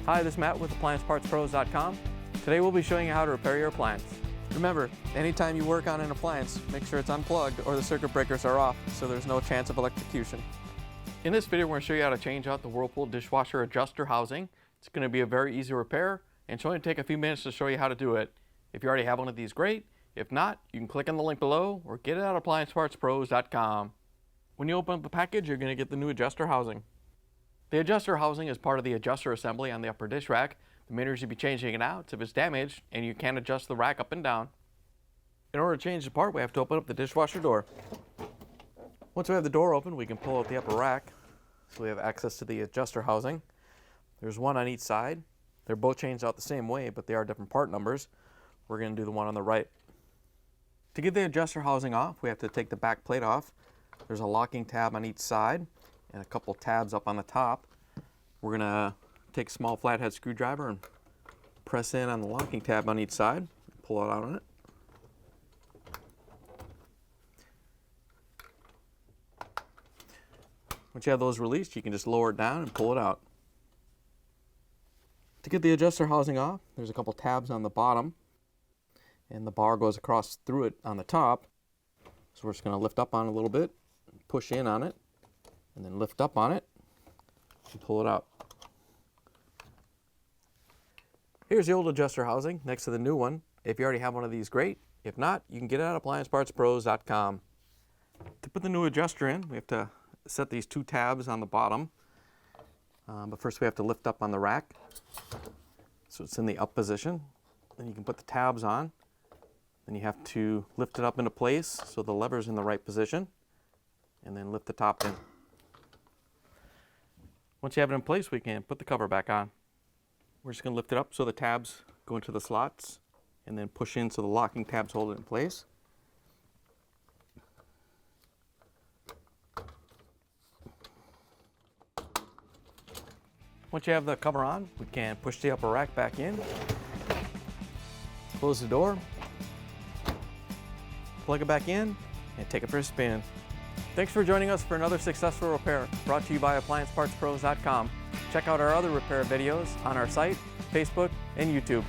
Hi, this is Matt with AppliancePartsPros.com. Today we'll be showing you how to repair your appliance. Remember, anytime you work on an appliance, make sure it's unplugged or the circuit breakers are off so there's no chance of electrocution. In this video, we're going to show you how to change out the Whirlpool Dishwasher Adjuster Housing. It's going to be a very easy repair, and it's only take a few minutes to show you how to do it. If you already have one of these, great. If not, you can click on the link below or get it at AppliancePartsPros.com. When you open up the package, you're going to get the new adjuster housing. The adjuster housing is part of the adjuster assembly on the upper dish rack. The main reason you'd be changing it out is if it's damaged and you can't adjust the rack up and down. In order to change the part, we have to open up the dishwasher door. Once we have the door open, we can pull out the upper rack so we have access to the adjuster housing. There's one on each side. They're both changed out the same way, but they are different part numbers. We're going to do the one on the right. To get the adjuster housing off, we have to take the back plate off. There's a locking tab on each side and a couple tabs up on the top. We're going to take a small flathead screwdriver and press in on the locking tab on each side, pull it out on it. Once you have those released, you can just lower it down and pull it out. To get the adjuster housing off, there's a couple tabs on the bottom, and the bar goes across through it on the top. So we're just going to lift up on it a little bit, push in on it, and then lift up on it and pull it out. Here's the old adjuster housing next to the new one. If you already have one of these, great. If not, you can get it at AppliancePartsPros.com. To put the new adjuster in, we have to set these two tabs on the bottom. But first we have to lift up on the rack so it's in the up position. Then you can put the tabs on. Then you have to lift it up into place so the lever's in the right position, and then lift the top in. Once you have it in place, we can put the cover back on. We're just going to lift it up so the tabs go into the slots, and then push in so the locking tabs hold it in place. Once you have the cover on, we can push the upper rack back in, close the door, plug it back in, and take it for a spin. Thanks for joining us for another successful repair brought to you by AppliancePartsPros.com. Check out our other repair videos on our site, Facebook, and YouTube.